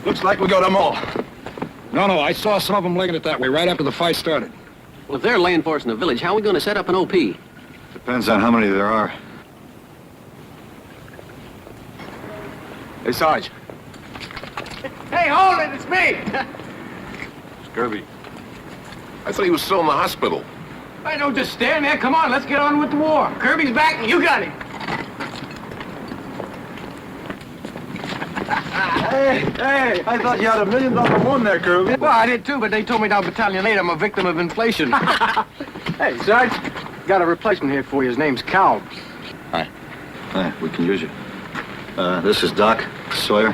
Looks like we got them all. No, I saw some of them legging it that way right after the fight started. Well, if they're laying for us in the village, how are we going to set up an OP? Depends on how many there are. Hey, Sarge. Hey, hold it, it's me! It's Kirby. I thought he was still in the hospital. I don't just stand there. Come on, let's get on with the war. Kirby's back and you got him. Hey, I thought you had $1 million one there, Kirby. Well, I did too, but they told me down battalion later I'm a victim of inflation. Hey, Sarge, got a replacement here for you. His name's Cal. Hi, we can use you. This is Doc, Sawyer,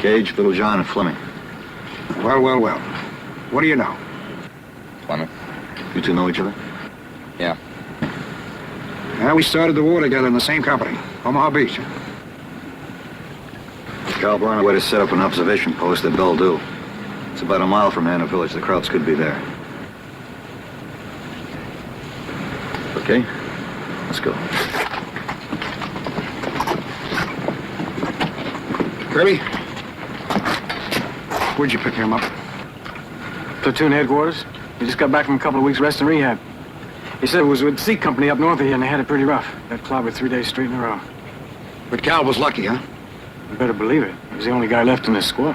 Gage, Little John, and Fleming. Well. What do you know? Fleming, you two know each other? Yeah. We started the war together in the same company, Omaha Beach. Cal brought a way to set up an observation post at Bellevue. It's about a mile from Hannah Village. The Krauts could be there. Okay, let's go. Kirby? Where'd you pick him up? Platoon headquarters. He just got back from a couple of weeks rest and rehab. He said it was with C Company up north of here and they had it pretty rough. Got clobbered 3 days straight in a row. But Cal was lucky, huh? You better believe it. He was the only guy left in this squad.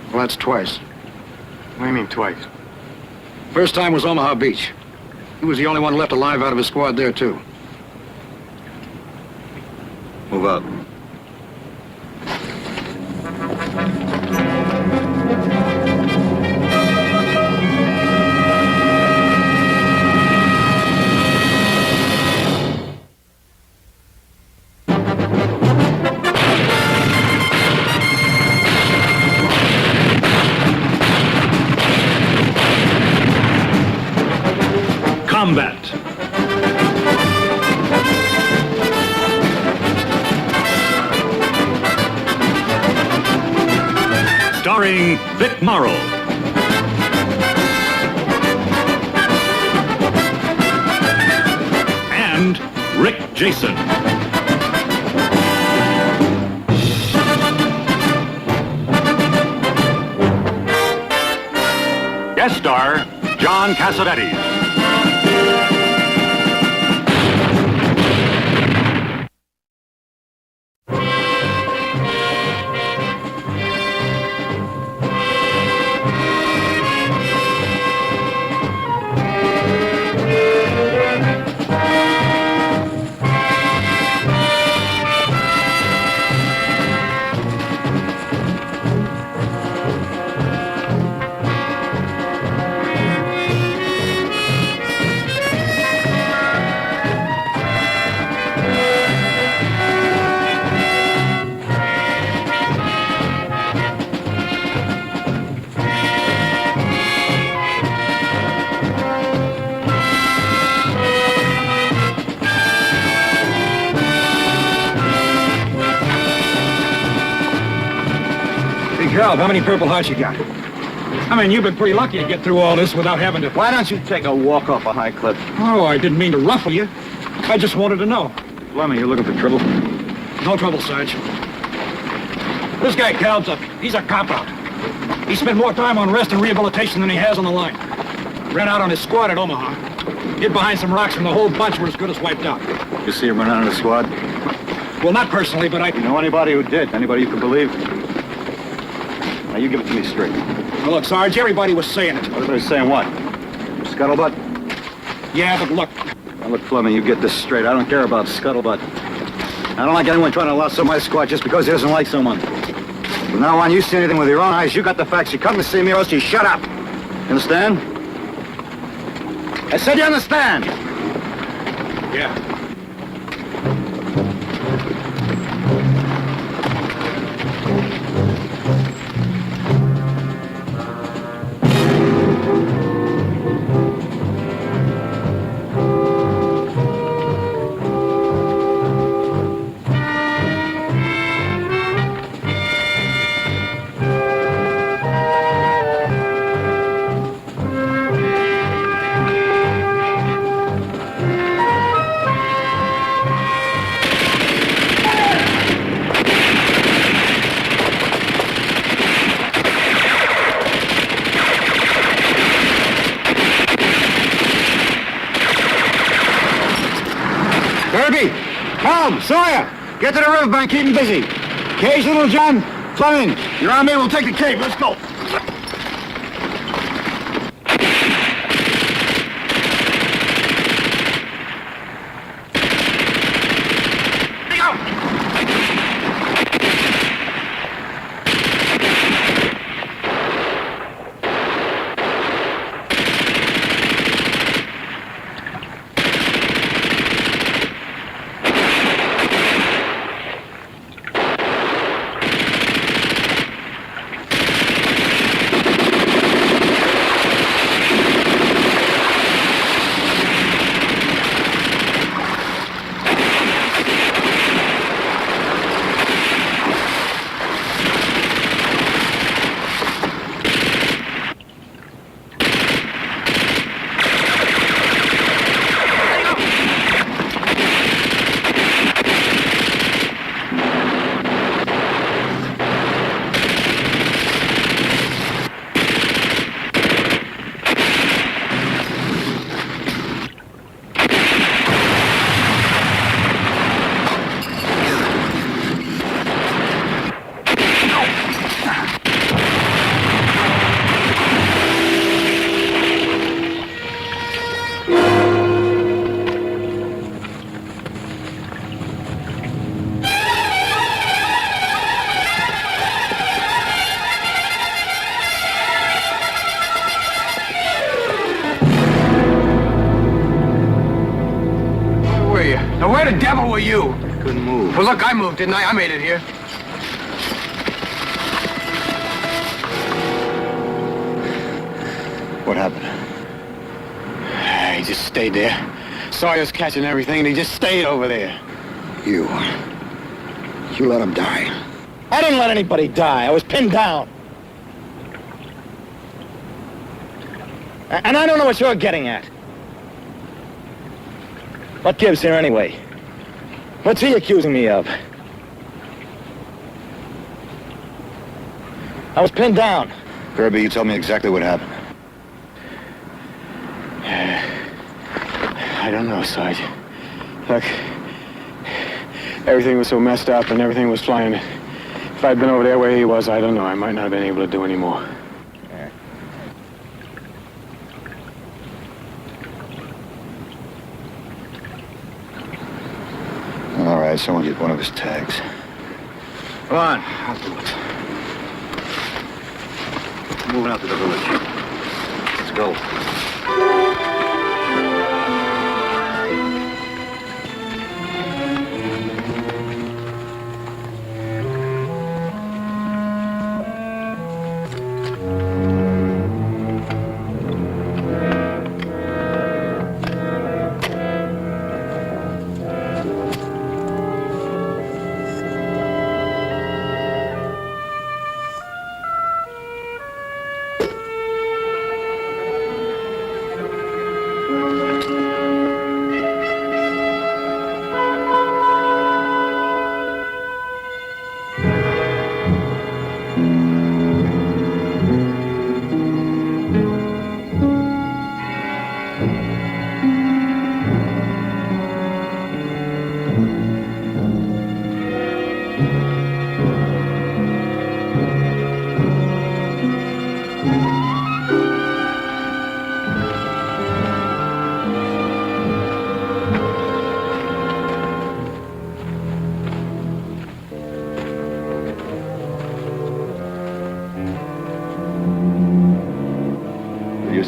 Well, that's twice. What do you mean twice? First time was Omaha Beach. He was the only one left alive out of his squad there, too. Move up. Combat. Starring Vic Morrow. And Rick Jason. Guest star, John Cassavetes. How many Purple Hearts you got? I mean, you've been pretty lucky to get through all this without having to... Why don't you take a walk off a high cliff? Oh, I didn't mean to ruffle you. I just wanted to know. Fleming, you looking for trouble? No trouble, Sarge. This guy Cal's he's a cop-out. He spent more time on rest and rehabilitation than he has on the line. Ran out on his squad at Omaha. Hid behind some rocks and the whole bunch were as good as wiped out. You see him run out of the squad? Well, not personally, but I... You know anybody who did? Anybody you can believe? Now, you give it to me straight. Well, look, Sarge, everybody was saying it. Everybody's saying what? Scuttlebutt? Yeah, but look... Now, look, Fleming, you get this straight. I don't care about scuttlebutt. I don't like anyone trying to lasso my squad just because he doesn't like someone. From now on, you see anything with your own eyes, you got the facts. You come to see me or else you shut up. Understand? I said you understand. Yeah. Kirby! Tom! Sawyer! Get to the riverbank, keep him busy. Cage, Little John, Fleming. You're on me, we'll take the cave. Let's go. Now, where the devil were you? Couldn't move. Well, look, I moved, didn't I? I made it here. What happened? He just stayed there. Sawyer's catching everything, and he just stayed over there. You let him die. I didn't let anybody die. I was pinned down. And I don't know what you're getting at. What gives here anyway? What's he accusing me of? I was pinned down. Kirby, you tell me exactly what happened. I don't know, Sarge. Look, everything was so messed up and everything was flying. If I'd been over there where he was, I don't know. I might not have been able to do any more. All right, someone get one of his tags. Come on. I'll do it. Moving out to the village. Let's go.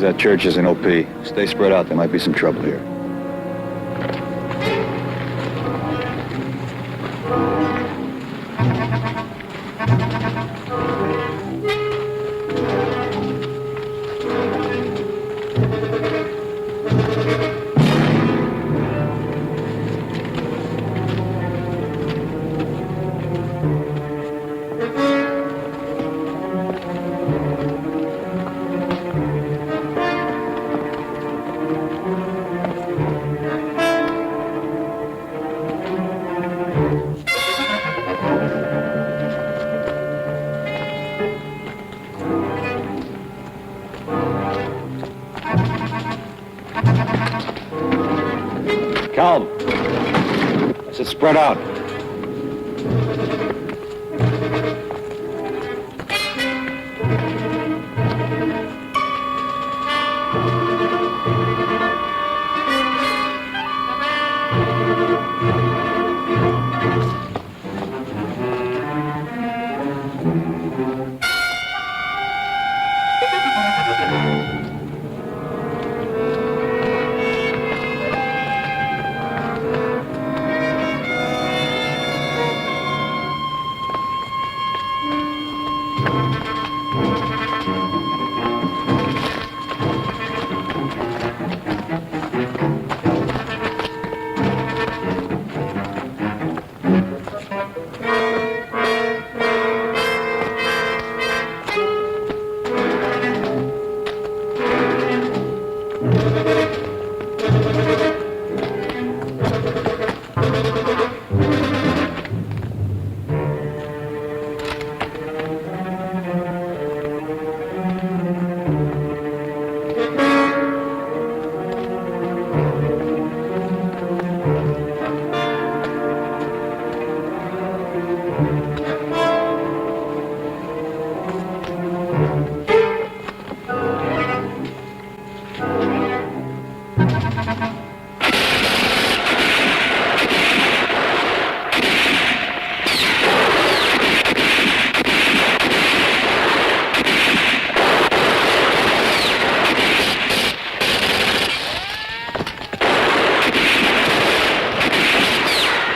that church is an OP. Stay spread out. There might be some trouble here. Calm. I said spread out.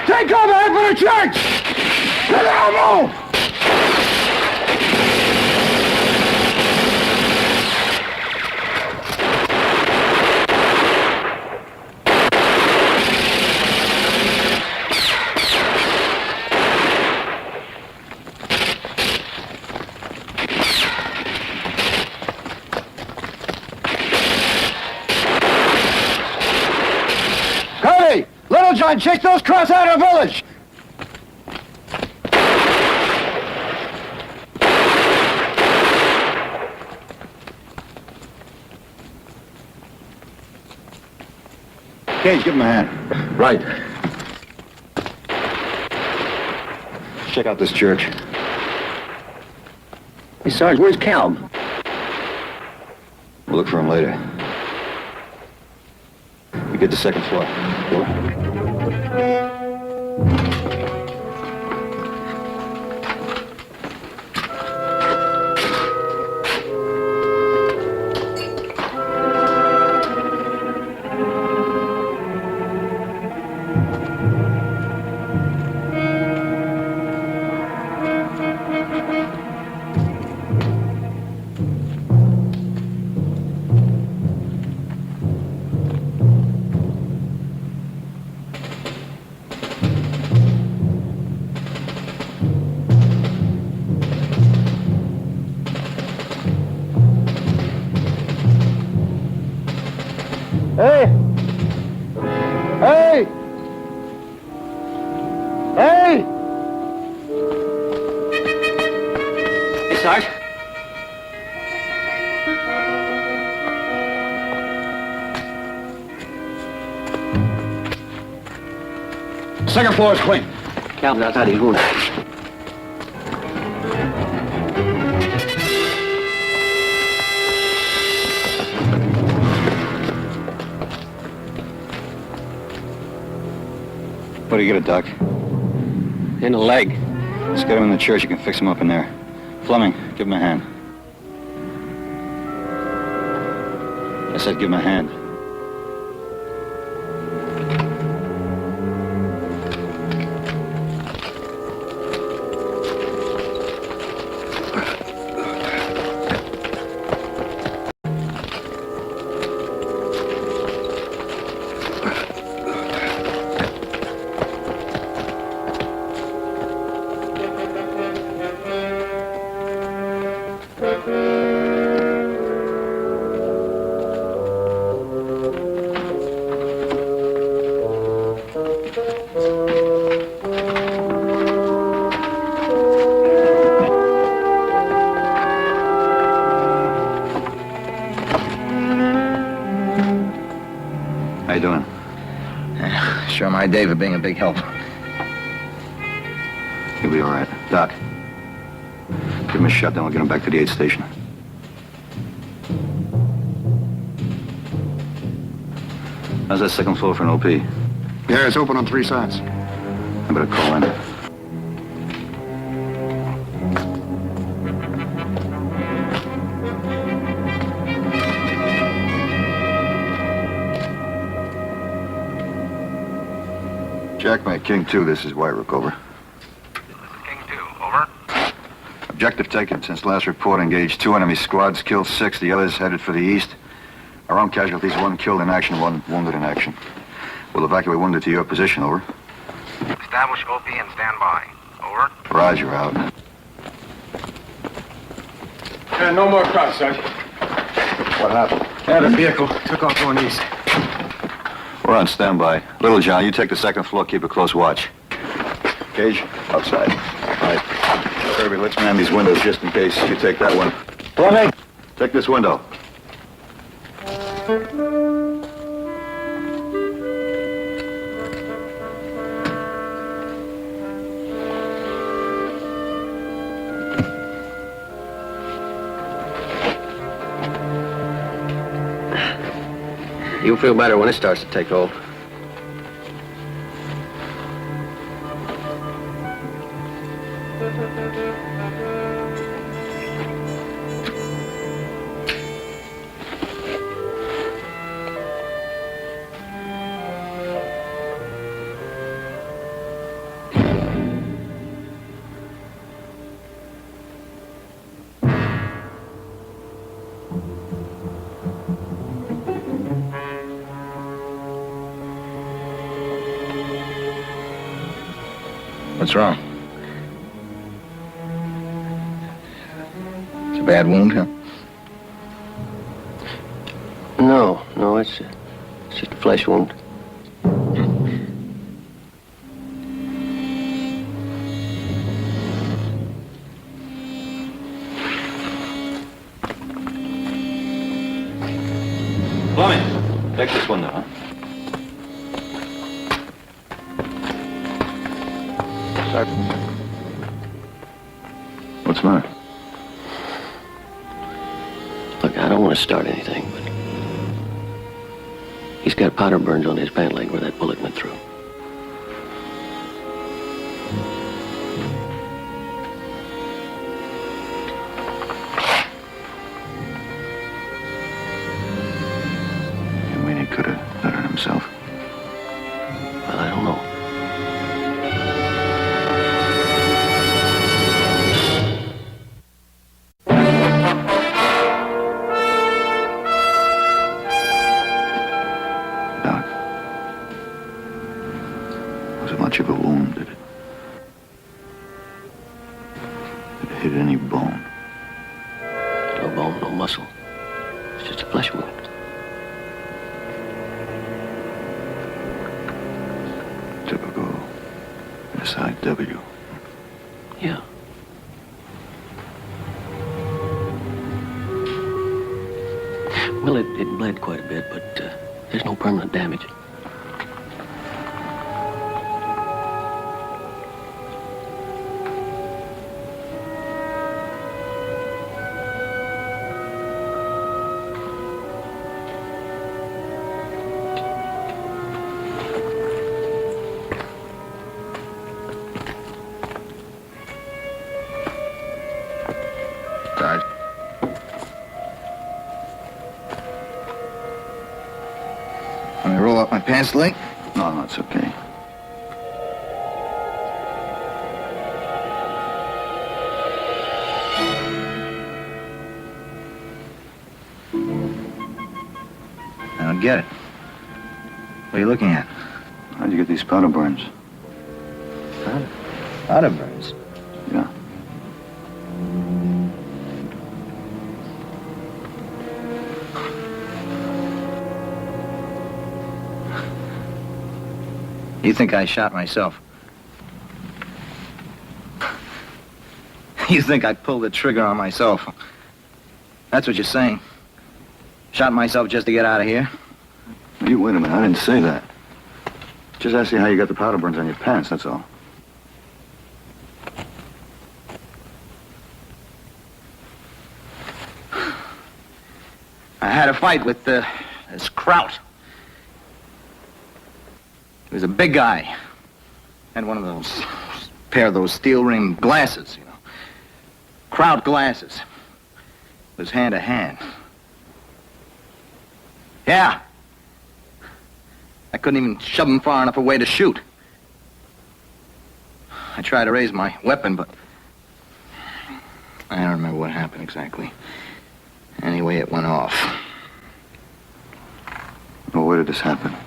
Take cover for the church! Get out, move! Cody! Little John, chase those crowds out of the village! Cage, give him a hand. Right. Check out this church. Hey, Sarge, where's Calb? We'll look for him later. We get the second floor. Hey! Hey! Hey! Hey, Sarge. Second floor is clean. Calb's outside his room. What do you get a duck? In the leg. Let's get him in the church. You can fix him up in there. Fleming, give him a hand. I said give him a hand. How you doing? Sure, my day for being a big help. He'll be all right. Doc, give him a shot, then we'll get him back to the aid station. How's that second floor for an OP? Yeah, it's open on 3 sides. I better call in. Jackmate, King 2, this is Wyrick, over. This is King 2, over. Objective taken. Since last report, engaged 2 enemy squads, killed 6, the others headed for the east. Our own casualties, 1 killed in action, 1 wounded in action. We'll evacuate wounded to your position, over. Establish OP and stand by. Over. Roger, out. No more crowds, Sergeant. What happened? Yeah, the vehicle took off going east. We're on standby. Little John, you take the second floor, keep a close watch. Gage, outside. All right. Kirby, let's man these windows just in case you take that one. Fleming, take this window. You'll feel better when it starts to take hold. What's wrong? It's a bad wound, huh? No, it's just a flesh wound. Fleming, take this window, huh? What's the matter? Look, I don't want to start anything, but he's got powder burns on his pant leg where that bullet went through. You mean he could have hurt himself? Well, I don't know. Doc, was it much of a wound? Did it hit any bone? No bone, no muscle. It's just a flesh wound. Typical SIW. Yeah. Well, it bled quite a bit, but there's no permanent damage. Sarge. Let me roll up my pants leg. No, it's okay. I don't get it. What are you looking at? How'd you get these powder burns? Powder burns. Yeah. You think I shot myself? You think I pulled the trigger on myself? That's what you're saying? Shot myself just to get out of here? You wait a minute, I didn't say that. Just ask you how you got the powder burns on your pants, that's all. I had a fight with this Kraut. He was a big guy. Had one of those, pair of those steel-rimmed glasses, you know. Kraut glasses. It was hand to hand. Yeah. I couldn't even shove him far enough away to shoot. I tried to raise my weapon, but I don't remember what happened exactly. Anyway, it went off. Well, where did this happen? In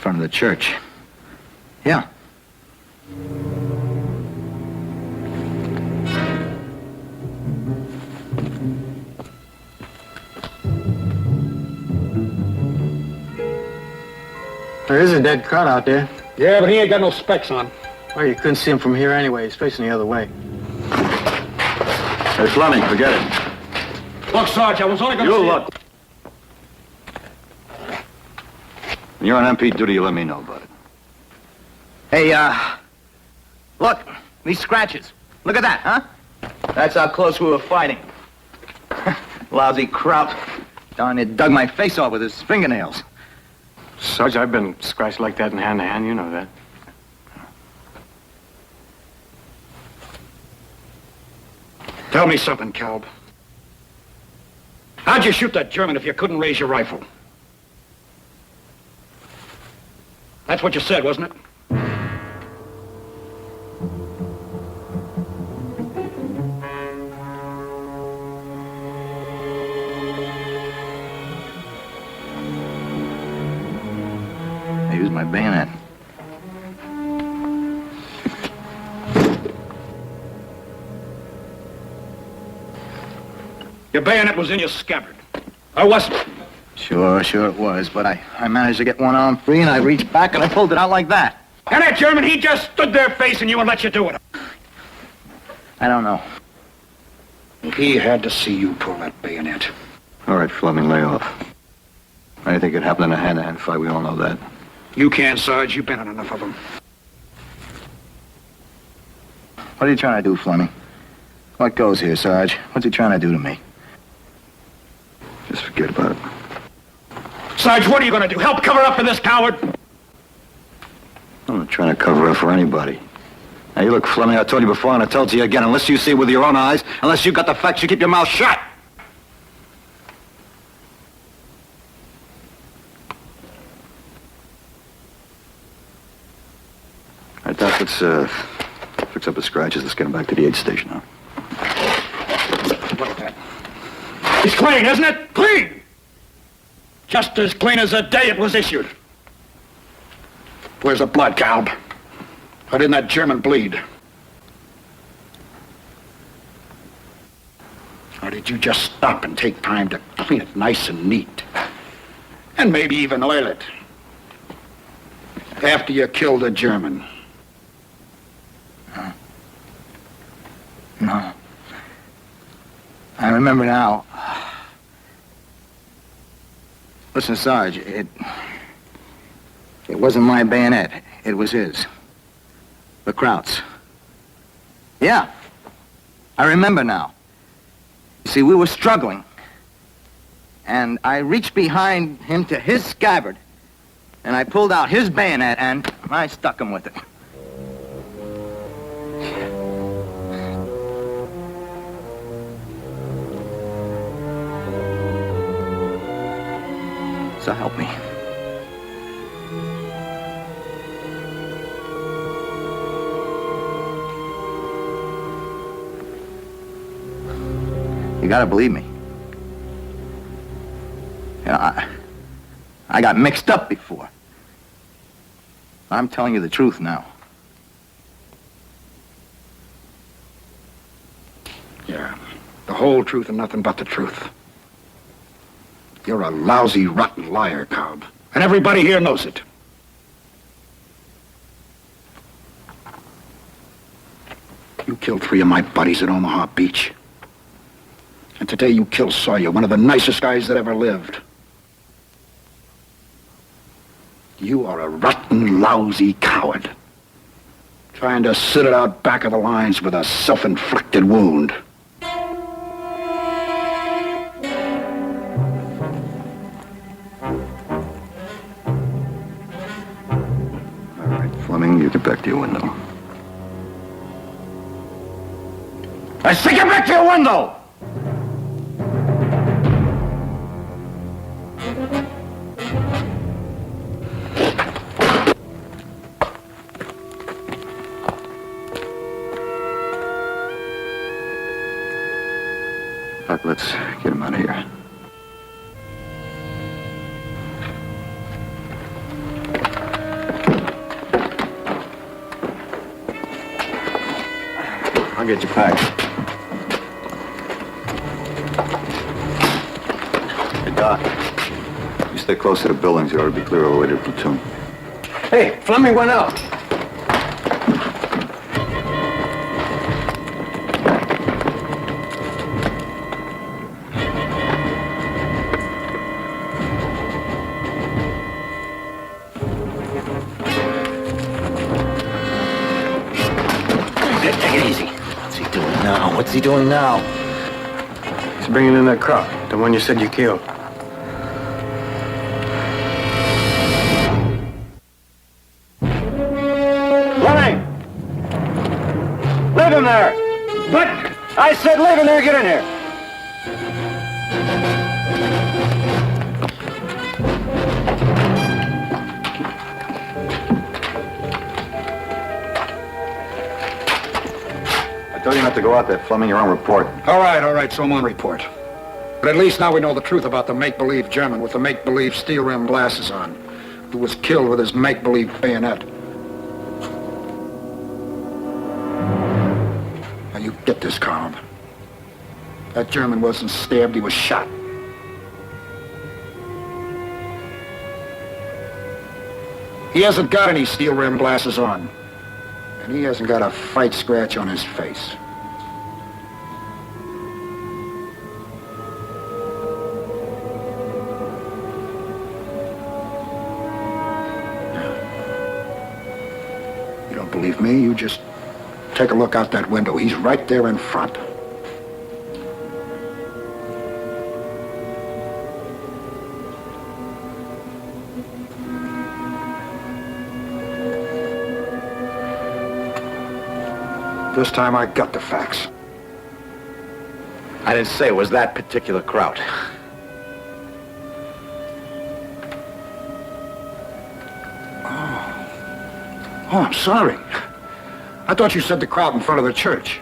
front of the church. Yeah. There is a dead Kraut out there. Yeah, but he ain't got no specs on. Well, you couldn't see him from here anyway. He's facing the other way. Hey, Fleming, forget it. Look, Sarge, I was only gonna You see look. When you're on MP duty, you let me know about it. Hey, look, these scratches. Look at that, huh? That's how close we were fighting. Lousy Kraut. Darn it, dug my face off with his fingernails. Sarge, I've been scratched like that in hand to hand. You know that. Tell me something, Calb. How'd you shoot that German if you couldn't raise your rifle? That's what you said, wasn't it? I used my bayonet. Your bayonet was in your scabbard. Or wasn't it? Sure it was, but I managed to get one arm free, and I reached back and I pulled it out like that. And that German, he just stood there facing you and let you do it. I don't know. He had to see you pull that bayonet. All right, Fleming, lay off. Anything could happen in a hand-to-hand fight, we all know that. You can't, Sarge. You've been in enough of them. What are you trying to do, Fleming? What goes here, Sarge? What's he trying to do to me? Just forget about it. Sarge, what are you going to do? Help cover up for this coward? I'm not trying to cover up for anybody. Now, you look, Fleming, I told you before, and I told you again, unless you see it with your own eyes, unless you got the facts, you keep your mouth shut. All right, Doc, let's fix up the scratches. Let's get him back to the aid station, huh? Look at that. It's clean, isn't it? Clean! Just as clean as the day it was issued. Where's the blood, Calb? How didn't that German bleed? Or did you just stop and take time to clean it nice and neat? And maybe even oil it? After you killed the German. No. I remember now. Listen, Sarge, it wasn't my bayonet. It was his. The Kraut's. Yeah. I remember now. You see, we were struggling. And I reached behind him to his scabbard. And I pulled out his bayonet and I stuck him with it. So help me. You gotta believe me. You know, I got mixed up before. I'm telling you the truth now. Yeah, the whole truth and nothing but the truth. You're a lousy, rotten liar, Cobb. And everybody here knows it. You killed 3 of my buddies at Omaha Beach. And today you killed Sawyer, one of the nicest guys that ever lived. You are a rotten, lousy coward. Trying to sit it out back of the lines with a self-inflicted wound. All right, Fleming, you get back to your window. I say get back to your window! Doc, let's get him out of here. I'll get you packed. Hey, Doc. You stay close to the buildings. You ought to be clear all the way to the platoon. Hey, Fleming went out. Take it easy. What's he doing now? What's he doing now? He's bringing in that crop, the one you said you killed. Fleming! Leave him there! What? I said leave him there, get in here! I told you not to go out there, Fleming. You're on report. All right, so I'm on report. But at least now we know the truth about the make-believe German with the make-believe steel-rimmed glasses on, who was killed with his make-believe bayonet. Now you get this, Cobb. That German wasn't stabbed, he was shot. He hasn't got any steel-rimmed glasses on. And he hasn't got a fight scratch on his face. You don't believe me? You just take a look out that window. He's right there in front. This time I got the facts. I didn't say it was that particular crowd. Oh, I'm sorry. I thought you said the crowd in front of the church.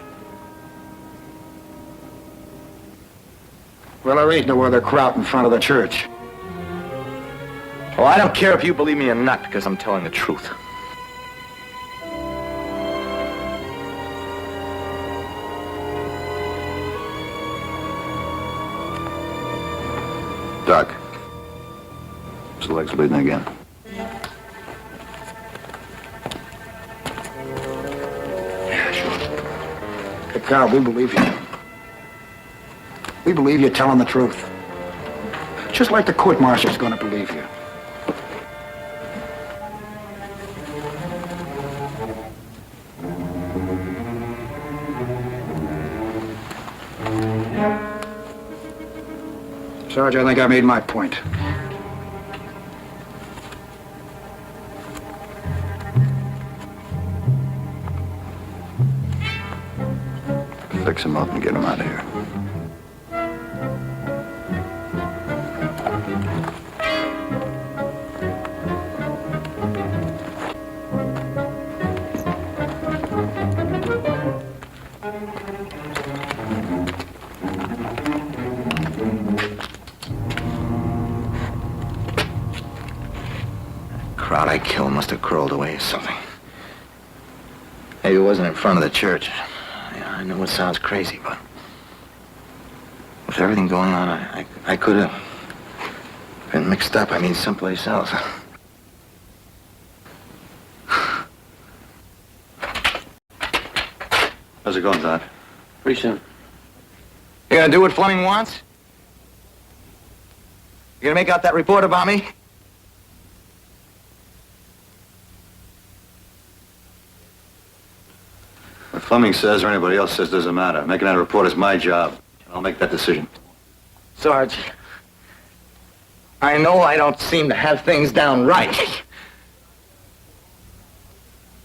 Well, there ain't no other crowd in front of the church. Well, I don't care if you believe me or not, because I'm telling the truth. Doc. His leg's bleeding again. Yeah, sure. Hey, Carl, we believe you. We believe you're telling the truth. Just like the court-martial's gonna believe you. Sarge, I think I made my point. Fix him up and get him out of here. crowd I killed must have crawled away or something. Maybe it wasn't in front of the church. Yeah, I know it sounds crazy, but with everything going on, I could have been mixed up. I mean, someplace else. How's it going, Doc? Pretty soon. You gonna do what Fleming wants? You gonna make out that report about me? What Fleming says or anybody else says doesn't matter. Making that report is my job. I'll make that decision. Sarge, I know I don't seem to have things down right.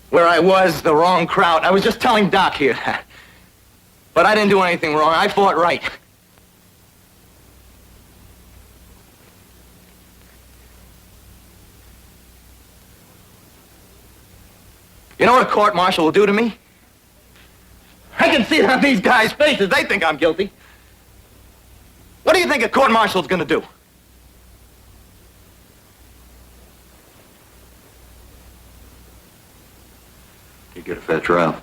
Where I was, the wrong crowd. I was just telling Doc here that. But I didn't do anything wrong. I fought right. You know what a court-martial will do to me? I can see it on these guys' faces. They think I'm guilty. What do you think a court-martial's gonna do? You get a fair trial.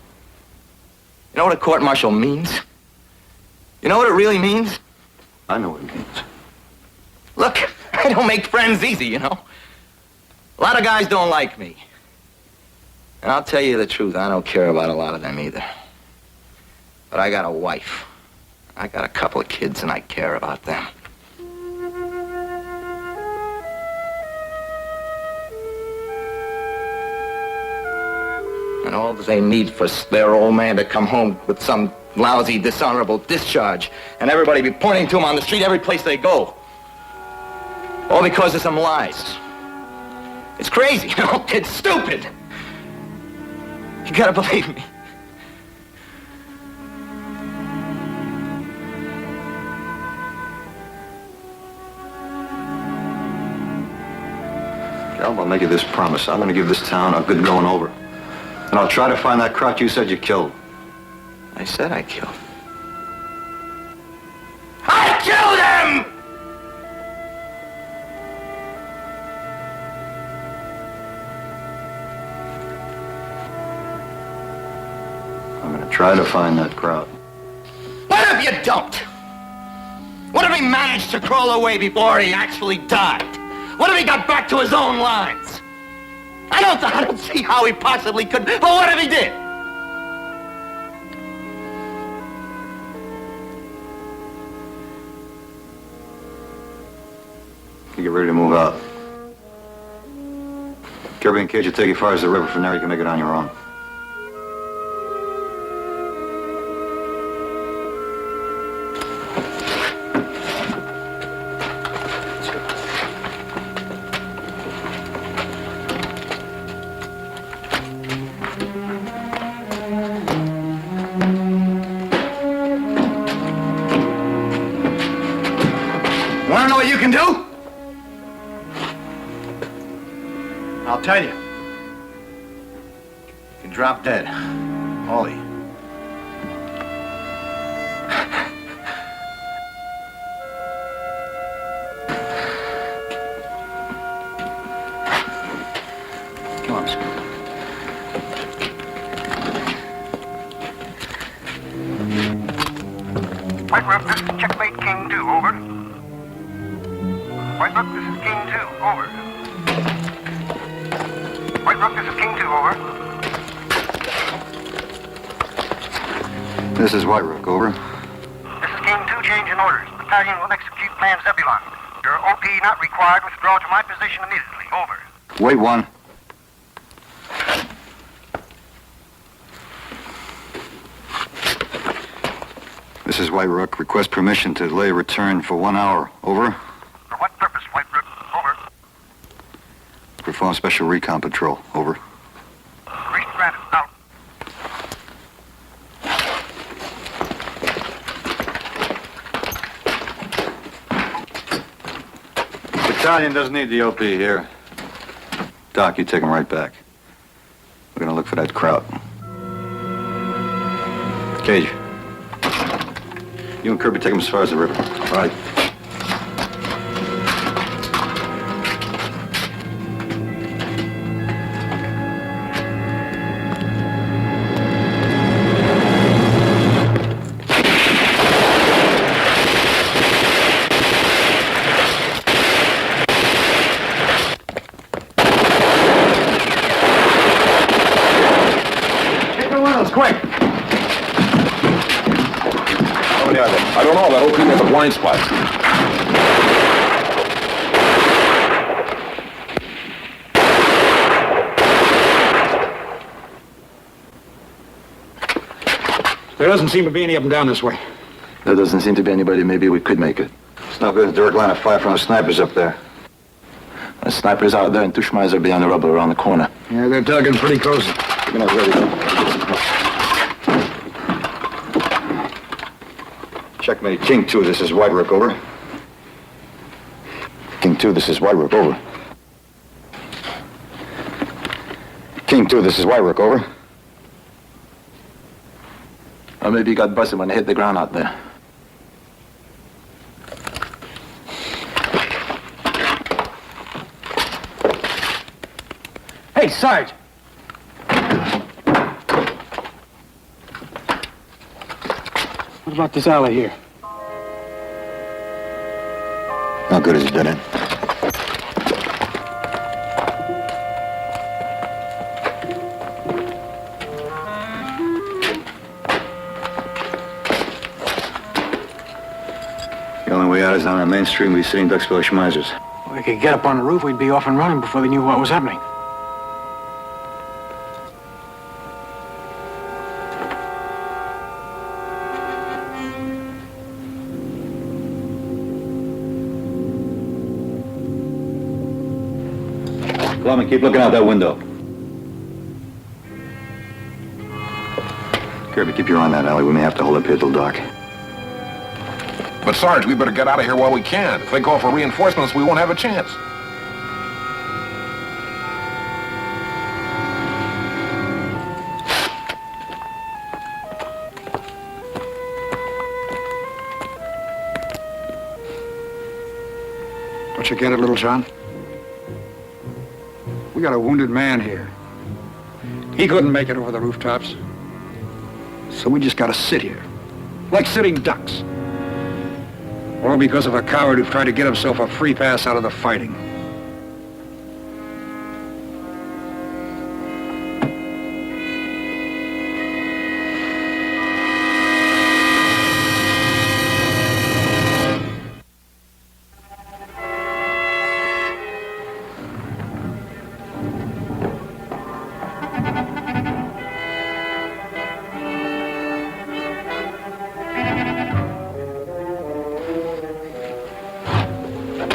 You know what a court-martial means? You know what it really means? I know what it means. Look, I don't make friends easy, you know. A lot of guys don't like me. And I'll tell you the truth, I don't care about a lot of them either. But I got a wife. I got a couple of kids, and I care about them. And all they need for their old man to come home with some lousy, dishonorable discharge, and everybody be pointing to him on the street every place they go. All because of some lies. It's crazy, you know? It's stupid. You gotta believe me. Cal, I'll make you this promise. I'm gonna give this town a good going over. And I'll try to find that crowd you said you killed. I said I killed. I killed him! I'm gonna try to find that crowd. What if you don't? What if he managed to crawl away before he actually died? What if he got back to his own lines? I don't see how he possibly could, but what if he did? You get ready to move out. Kirby and Cage will take you as far as the river. From there, you can make it on your own. Want to know what you can do? I'll tell you. You can drop dead. All of you. Come on, Scoop. White Rook, this is Checkmate King 2, over. White Rook, this is King 2, over. White Rook, this is King 2, over. This is White Rook, over. This is King 2, change in orders. Battalion will execute Plan Zebulon. Your OP not required. Withdraw to my position immediately, over. Wait one. This is White Rook. Request permission to delay return for 1 hour. Over. For what purpose, White Rook? Over. Perform special recon patrol. Over. Read granted. Out. Battalion doesn't need the OP here. Doc, you take him right back. We're gonna look for that crowd. Cage. You and Kirby take him as far as the river. All right. that opening at the blind spot. There doesn't seem to be any of them down this way. There doesn't seem to be anybody. Maybe we could make it. It's not good. Direct line of fire from the snipers up there. The snipers out there and two Schmeiser are behind the rubble around the corner. Yeah, they're dug in pretty close. You're not ready. Checkmate. King 2, this is White Rook, over. King 2, this is White Rook, over. King 2, this is White Rook, over. Or maybe he got busted when they hit the ground out there. Hey, Sarge! What about this alley here? How good is it, dead end? The only way out is down the main street. We've seen Duxville Schmeisers. We could get up on the roof, we'd be off and running before they knew what was happening. Plumman, keep looking out that window. Kirby, keep your eye on that alley. We may have to hold up here till dark. But, Sarge, we better get out of here while we can. If they call for reinforcements, we won't have a chance. Don't you get it, Little John? We got a wounded man here. He couldn't make it over the rooftops. So we just gotta sit here. Like sitting ducks. All because of a coward who tried to get himself a free pass out of the fighting.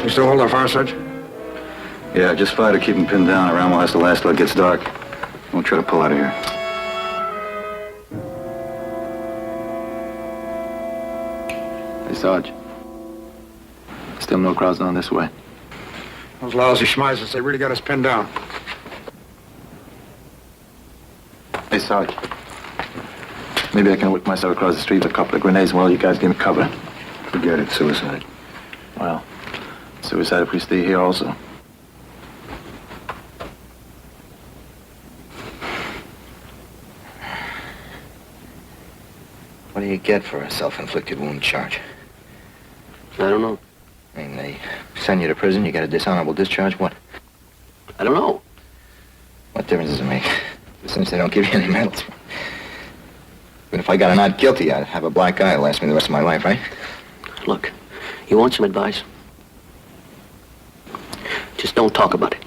You still hold our fire, Sarge? Yeah, just fire to keep him pinned down around while the last till it gets dark. We'll try to pull out of here. Hey, Sarge. Still no crowds down this way. Those lousy Schmeisers, they really got us pinned down. Hey, Sarge. Maybe I can whip myself across the street with a couple of grenades while you guys give me cover. Forget it. Suicide. Well, suicide if we stay here also. What do you get for a self-inflicted wound charge? I don't know. I mean, they send you to prison, you get a dishonorable discharge, what? I don't know. What difference does it make? Since they don't give you any medals. But if I got a not guilty, I'd have a black eye that'll last me the rest of my life, right? Look, you want some advice? Just don't talk about it.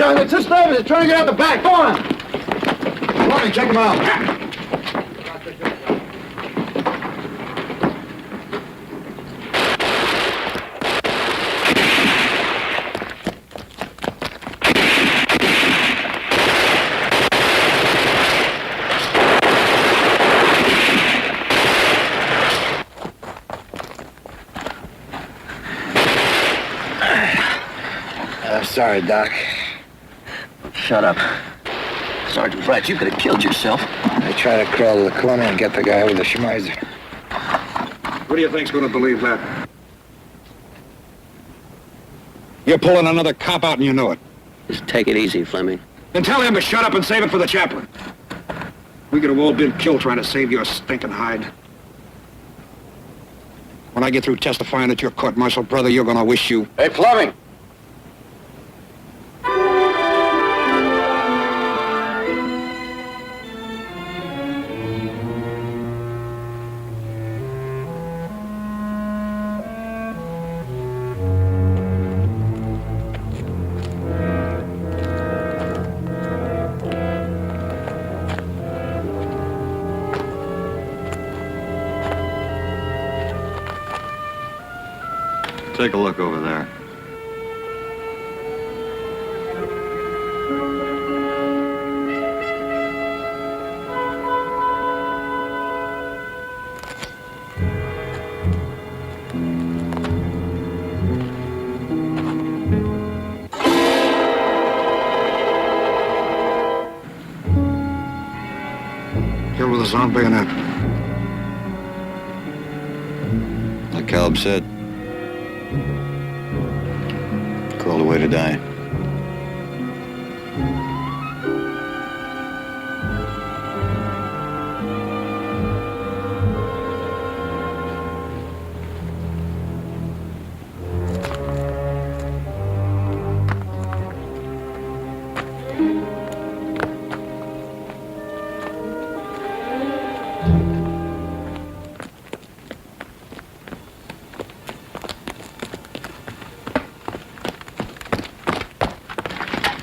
John. They're too stubborn. They're trying to get out the back. Go on. Let me check them out. Sorry, Doc. Shut up. Sergeant Bright, you could have killed yourself. I tried to crawl to the corner and get the guy with the schmeiser. Who do you think's gonna believe that? You're pulling another cop out and you know it. Just take it easy, Fleming. Then tell him to shut up and save it for the chaplain. We could have all been killed trying to save your stinking hide. When I get through testifying at your court-martial, brother, you're gonna wish you... Hey, Fleming! Take a look over there. Killed with his own bayonet. Like Caleb said. Crawled away to die.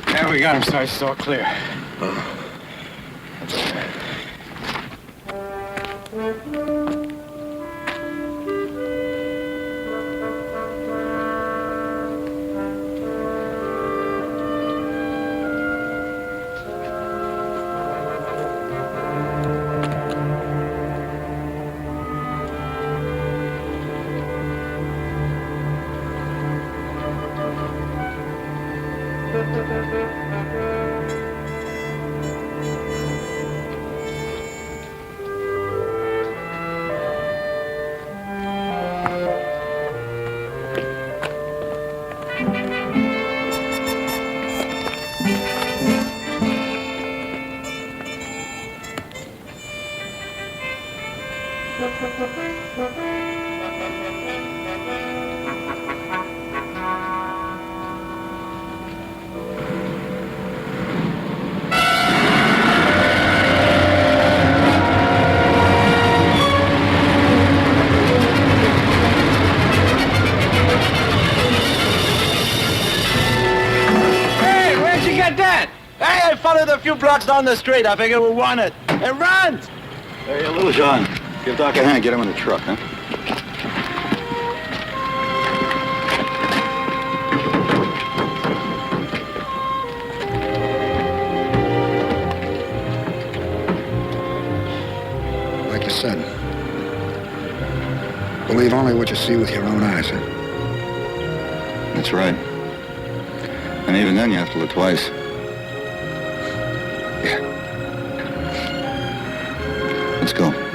Yeah, we got him, Sarge. It's all clear. Blocks down the street. I figure we won it. It runs! Hey, little John. Give Doc a hand. Get him in the truck, huh? Like you said, believe only what you see with your own eyes, huh? That's right. And even then, you have to look twice. Yeah. Let's go.